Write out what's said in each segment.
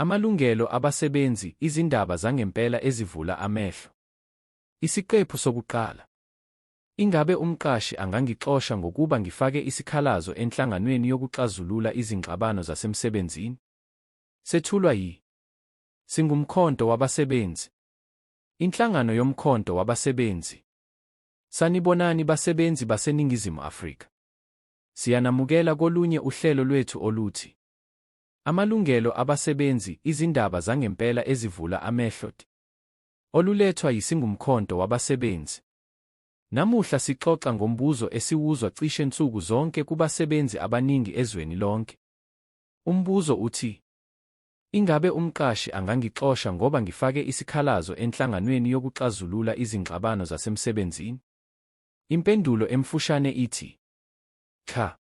Amalungelo abasebenzi, izindaba zangempela ezivula amehlo. Isiqephu sokuqala. Ingabe umqashi angangixosha ngokuba ngifake isikhalazo enhlanganweni yokuxazulula izingxabano zasemsebenzini? Sethulwa yi. Singumkhonto wabasebenzi. Inhlangano yomkhonto wabasebenzi. Sanibonani basebenzi baseNingizimu Afrika. Siyanamukela kolunye uhlelo lwethu oluthi Amalungelo abasebenzi, izindaba zangempela ezivula amehlo, olulethwa yisingumkhonto wabasebenzi. Namuhla sixoxa ngombuzo esiwuzwa cishe nsuku zonke kubasebenzi abaningi ezweni lonke. Umbuzo uthi, ingabe umqashi angangixosha ngoba ngifake isikhalazo enhlanganweni yokuxazulula izingxabano zasemsebenzini? Impendulo emfushane ithi, cha.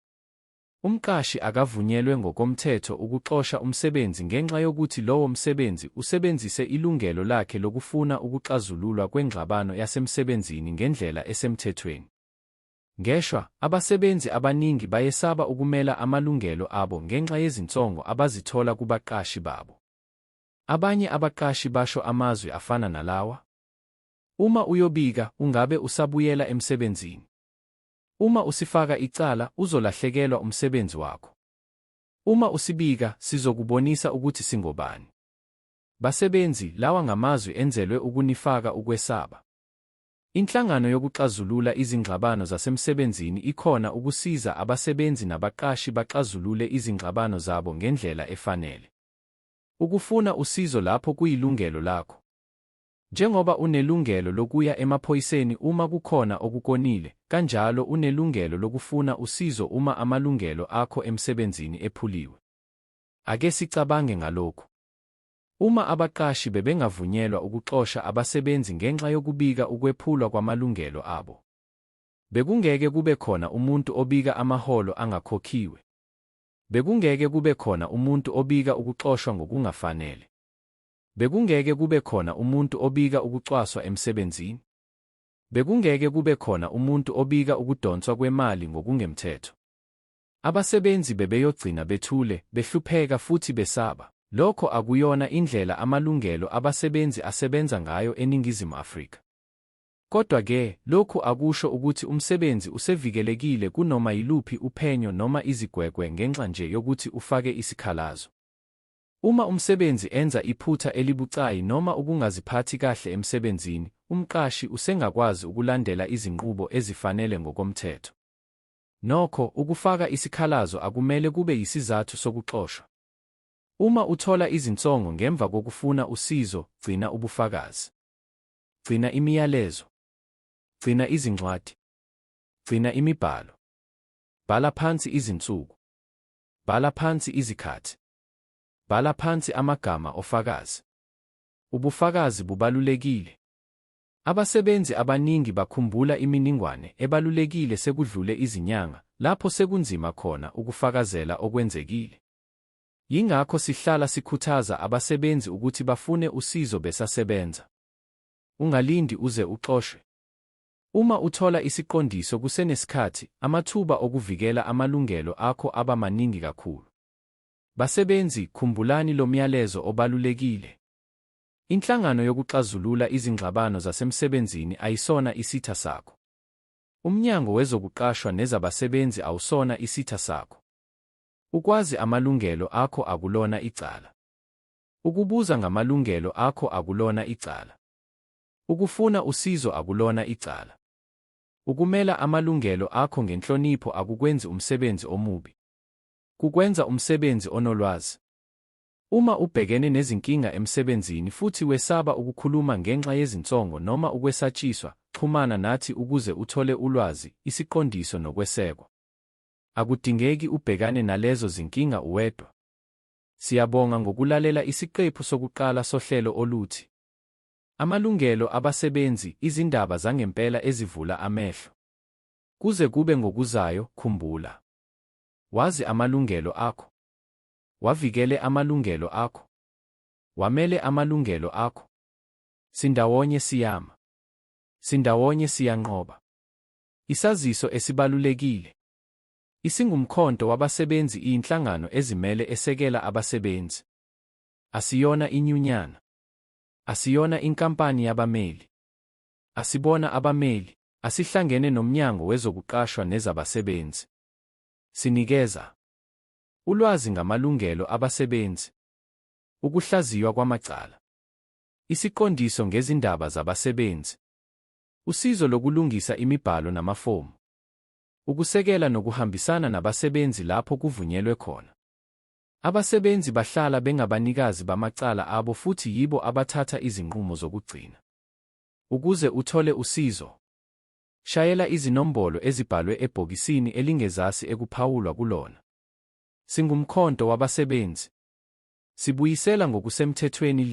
Umqashi akavunyelwe ngokomthetho ukuxosha umsebenzi ngenxa yokuthi lowo msebenzi usebenzise ilungelo lakhe lokufuna ukuxazululwa kwengxabano yasemsebenzini ngendlela esemthethweni. Ngeshwa, abasebenzi abaningi bayesaba ukumela amalungelo abo ngenxa yezinsongo abazithola kubaqashi babo. Abanye abaqashi basho amazwi afana nalawa. Uma uyobika, ungabe usabuyela emsebenzini? Uma usifaka icala, uzolahlekelwa umsebenzi wakho. Uma usibika, sizokubonisa ukuthi singobani. Basebenzi, lawa ngamazwi enzelwe ukunifaka ukwesaba. Inhlangano yokuxazulula izingxabano zasemsebenzini ikhona ukusiza abasebenzi nabaqashi baxazulule izingxabano zabo ngendlela efanele. Ukufuna usizo lapho kuyilungelo lakho. Njengoba unelungelo lokuya emaphoyiseni uma kukhona okukonile, kanjalo unelungelo lokufuna usizo uma amalungelo akho emsebenzini ephuliwe. Ake sicabange ngalokhu. Uma abaqashi bebengavunyelwa ukuxosha abasebenzi ngenxa yokubika ukwephulwa kwamalungelo abo, bekungeke kube khona umuntu obika amaholo angakhokhiwe. Bekungeke kube khona umuntu obika ukuxoshwa ngokungafanele. Bekungeke kube khona umuntu obika ukucwaswa emsebenzini. Bekungeke kube khona umuntu obika ukudonswa kwemali ngokungemthetho. Abasebenzi bebeyogcina bethule, behlupheka futhi besaba. Lokho akuyona indlela amalungelo abasebenzi asebenza ngayo eNingizimu Afrika. Kodwa-ke, lokhu akusho ukuthi umsebenzi usevikelekile kunoma yiluphi uphenyo noma izigwegwe ngenxa nje yokuthi ufake isikhalazo. Uma umsebenzi enza iphutha elibucayi noma ukungaziphathi kahle emsebenzini, umqashi usengakwazi ukulandela izinqubo ezifanele ngokomthetho. Nokho, ukufaka isikhalazo akumele kube yisizathu sokuxoshwa. Uma uthola izinsongo ngemva kokufuna usizo, gcina ubufakazi. Gcina imiyalezo. Gcina izincwadi. Gcina imibhalo. Bhala phansi izinsuku. Bhala phansi izikhathi. Bhala phansi amagama ofakazi. Ubufakazi bubalulekile. Abasebenzi abaningi bakhumbula imininingwane ebalulekile sekudlule izinyanga, lapho sekunzima khona ukufakazela okwenzekile. Yingakho sihlala sikhuthaza abasebenzi ukuthi bafune usizo besasebenza. Ungalindi uze uxoshwe. Uma uthola isiqondiso kusenesikhathi, amathuba okuvikela amalungelo akho aba maningi kakhulu. Basebenzi, khumbulani lo myalezo obalulekile. Inhlangano yokuxazulula izingxabano zasemsebenzini ayisona isitha sakho. Umnyango wezokuqashwa nezabasebenzi awusona isitha sakho. Ukwazi amalungelo akho akulona icala. Ukubuza ngamalungelo akho akulona icala. Ukufuna usizo akulona icala. Ukumela amalungelo akho ngenhlonipho akukwenzi umsebenzi omubi. Kukwenza umsebenzi onolwazi. Uma ubhekene nezinkinga emsebenzini futhi wesaba ukukhuluma ngenxa yezinsongo noma ukwesatshiswa, xhumana nathi ukuze uthole ulwazi, isiqondiso nokwesekwa. Akudingeki ubhekane nalezo zinkinga uwedwa. Siyabonga ngokulalela isiqephu sokuqala sohlelo oluthi Amalungelo abasebenzi, izindaba zangempela ezivula amehlo. Kuze kube ngokuzayo, khumbula. Wazi amalungelo akho. Wavikele amalungelo akho. Wamele amalungelo akho. Sindawonye siyama. Sindawonye siyanqoba. Isaziso esibalulekile. Isingumkhonto wabasebenzi inhlangano ezimele esekela abasebenzi. Asiyona inyunyana. Asiyona inkampani yabameli. Asibona abameli. Asihlangene noMnyango Wezokuqashwa Nezabasebenzi. Sinikeza ulwazi ngamalungelo abasebenzi, ukuhlaziywa kwamacala, isiqondiso ngezindaba zabasebenzi, usizo lokulungisa imibhalo namafomu, ukusekela nokuhambisana nabasebenzi lapho kuvunyelwe khona. Abasebenzi bahlala bengabanikazi bamacala abo futhi yibo abathatha izinqumo zokugcina. Ukuze uthole usizo, shayela izinombolo ezibhalwe ebhokisini elingezasi ekuphawulwa kulona. Singumkhonto wabasebenzi. Sibuyisela ngokusemthethweni